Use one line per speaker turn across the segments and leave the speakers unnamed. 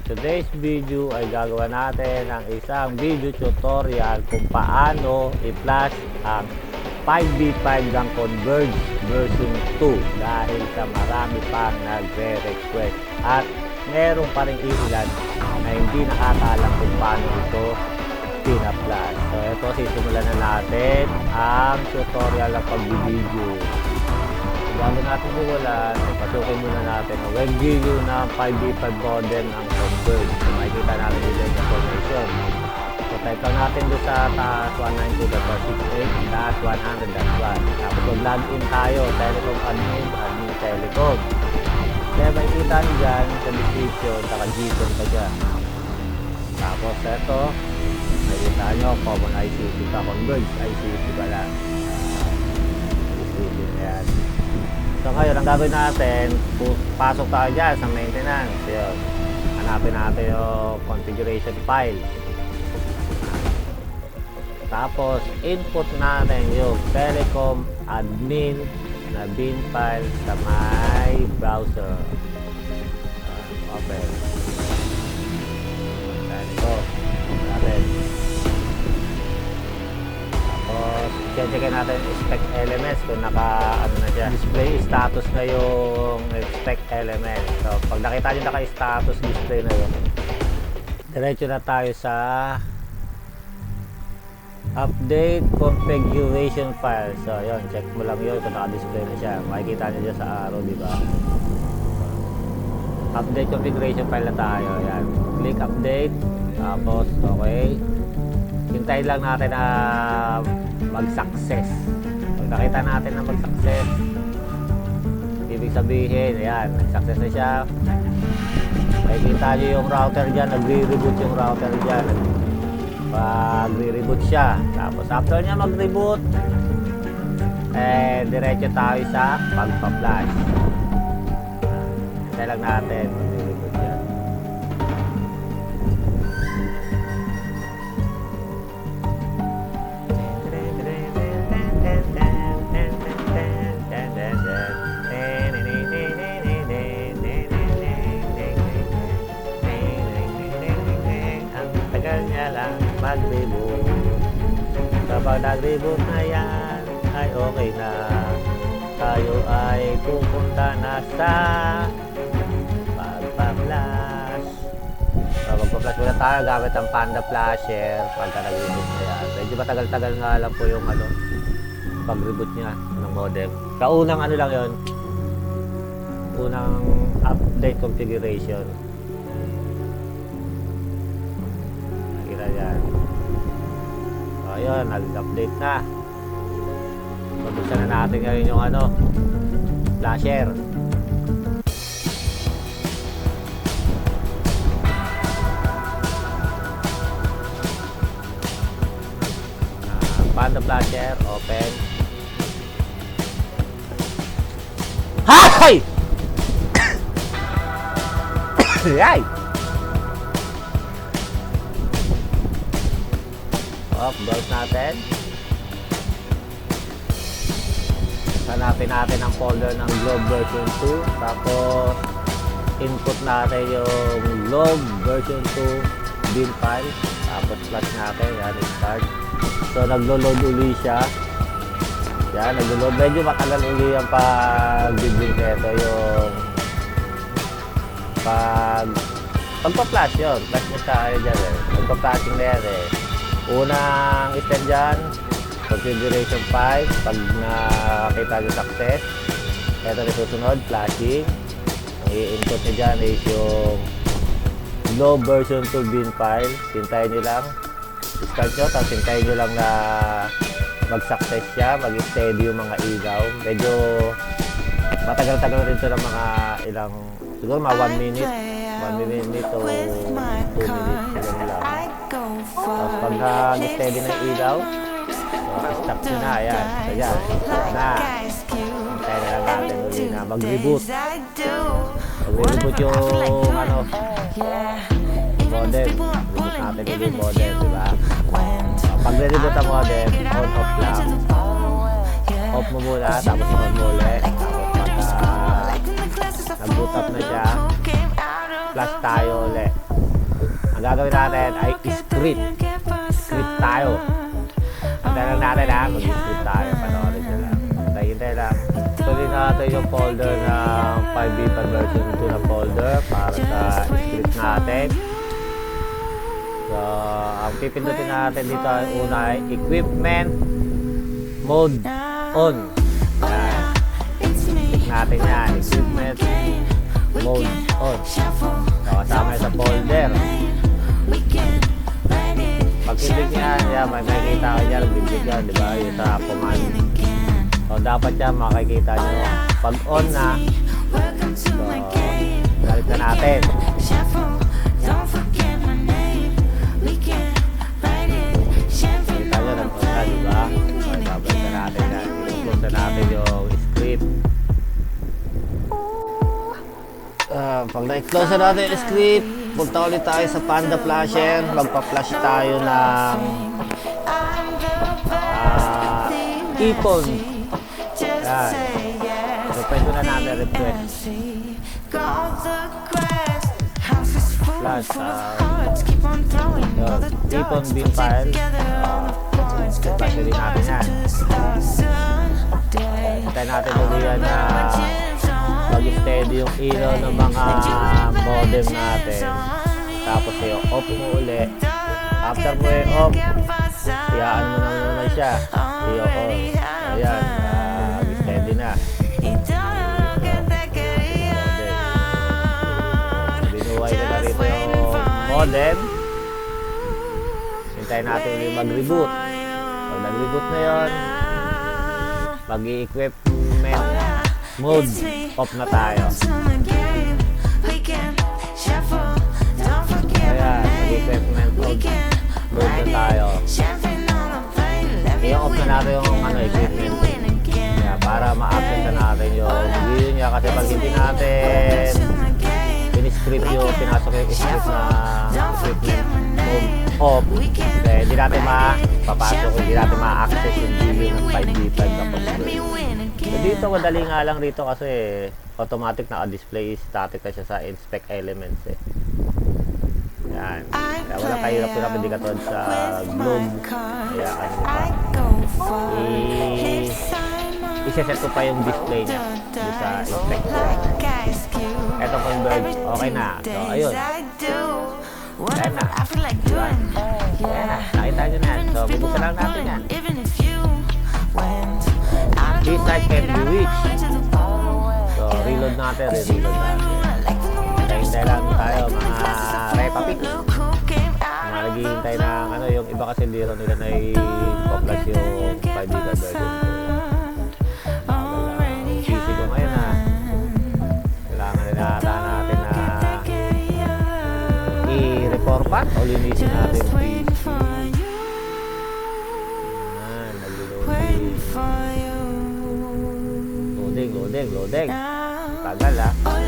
today's video ay gagawa natin ng isang video tutorial kung paano i-flash ang 5v5 ng Converge version 2 dahil sa marami pang nagre-request at meron pa rin ilan na hindi nakakaalam kung paano ito pina-flash. So ito, sisimulan na natin ang tutorial ng pag-video. Bago natin simulan, pasukin muna natin ang web video ng 5v5 modem ang Converge. So, makikita natin dito yung information. So type lang natin doon sa taas 192.168.100.1. Tapos mag-login tayo, Telecom admin, admin Telecom. Kaya makikita nyo dyan sa description, naka-GSON pa dyan. Tapos ito, makikita nyo, common ICT ka, Converge ICT pa lang. Yan. So ngayon, ang gagawin natin, pasok tayo dyan sa maintenance. Yun. Hanapin natin yung configuration file. Tapos, input natin yung Telecom admin na bin file sa my browser. Open. Telecom. Natin. Tapos, check natin spec elements kung naka, ano na siya, display status na yung spec elements. So, pag nakita nyo naka-status display na yun, diretso na tayo sa update configuration file. So, yun, check mo lang yun kung naka-display na siya. Makikita nyo dyan sa arrow, di ba? Update configuration file na tayo. Yan. Click update. Tapos, okay. Hintayin lang natin na mag-success. Pag nakita natin na mag-success, ibig sabihin, ayan, nag-success na siya. Makikita nyo yung router dyan, nagre-reboot yung router dyan. Pag re-reboot siya, tapos after niya mag-reboot, diretso tayo sa pagpa-flash. Hintayin lang natin mag-reboot yan. Mag-reboot. Kapag nag-reboot na yan, ay okay na. Tayo ay pupunta na sa pagpa-flash. So, magpa-flash muna tayo gamit ang Panda Flasher pagka nag-reboot na yan. Medyo matagal-tagal nga lang po yung pag-reboot niya ng modem. Kaunang ano lang yon, unang update configuration. Yan. So, ayun, nag-update na. Pabuksan na natin ngayon yung flasher. Panda flasher, open. Hay! Hay! Browse natin. Hanapin natin ang folder ng Globe version 2. Tapos, input natin yung Globe version 2 bin file. Tapos, flash natin. Yan, start. So, naglo-load uli siya. Yan, naglo-load. Medyo matagal uli yung pag-bin nito. Yung pagpa-flash yun. Flash mo tayo dyan eh. Pagpa-flashing na yan eh. Unang step dyan, configuration file. Pag nakita nyo success, ito na susunod, flashing. Ang i-input nyo dyan is yung Globe version 2 bin file. Hintayin nyo lang, start nyo, tapos hintayin nyo lang na mag-success siya, mag-steady yung mga ilaw. Medyo matagal-tagal rin ito ng mga ilang, siguro mga 1 minute. 1 minute o 2 minutes. Ganun lang. Tapos pag nag-steady na yung ilaw, so, stop nyo na. Ayan. So yan. Stop na. Hintayin na lang natin uli na mag-reboot. Mag-reboot yung modem. Reboot natin uli yung modem. Diba? Pag re-reboot ang modem, on-off lang. Off mo muna. Tapos on mo ulit. Tapos pag nag-boot up na siya, mag-flash tayo ulit. Ang gagawin natin ay script. Script tayo. Antayin lang natin ha, mag-script tayo. Panoorin nyo lang. Hintay lang. Tuloy natin yung folder ng 5 beta version 2 na folder para sa script natin. So, ang pipindutin natin dito ay una ay equipment mode on. Yan. Click natin yan. Equipment mode on. So, kasama sa folder. Pag click yan, may makikita ka dyan, bibig yan, di ba? Yung sa command. So, dapat yan makikita nyo. Pag on na, so, galit na natin. Kita nyo, nag-on na, di ba? So, babalik na natin yan. I-close na natin yung script. Pag na-close na natin yung script, punta ulit tayo sa Panda Flasher. Magpa-flash tayo ng ipon. Yan. So, pwede na natin request. Flash. Ipon bin file. Flash din natin yan. Hintayin natin ulit yan na mag-steady yung ilaw ng mga modem natin. Tapos yung off mo ulit. After mo yung off, iyaan mo naman siya. I-on. Ayan, mag-steady na. Binuhay ko na rito yung modem. Hintayin natin ulit mag-reboot. Pag nag-reboot na yun, mag-i-equipment mode off na tayo. Ayan, mag-equipment mode na tayo. I-off na natin yung equipment. Ayan, para ma-access na natin yung video niya. Kasi pag hindi natin piniscript yung pinasok yung script na equipment mode off, kasi hindi natin mapapasok, hindi natin ma-access yung video ng 5D5 na possible. So dito, madali nga lang rito kasi automatic naka-display, static na siya sa inspect elements eh. Yan. Kaya wala kahirap-hirap, hindi katulad sa Globe. Kaya ano pa. I-set ko pa yung display niya doon sa inspect. Eto converge, okay na. So ayun. Ayan na. Ayan na. Nakita nyo na yan. So bubuksan lang natin yan. This side can be reached. So, reload natin. Reload natin. Hintay lang tayo mga Repa Pix. Mga naghihintay ng ano, yung iba kasi hindi rin nila na i-focus yung 5 giga version. PC ko ngayon ha. Kailangan nilata natin na i-reformat o linisin natin yung PC. Loading. Tagal ha. Tagal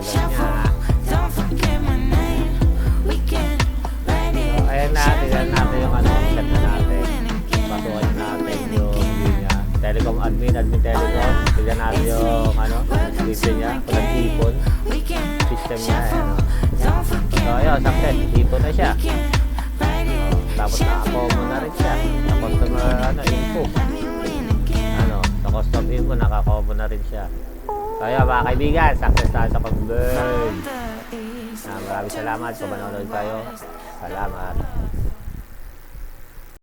niya ha. Ayan natin yung ano, set na natin. Pasukan natin yung niya. Telecom admin Telecom. Tignan natin yung ano, system niya. Kung nag-ipon, system niya. So ayun, success. Ipon na siya. Tapos naka-common na rin siya. Sa customer info. Sa custom info, naka-common na rin siya. So ayun mga kaibigan, success tayo sa converge. Maraming salamat kung manonood kayo. Salamat.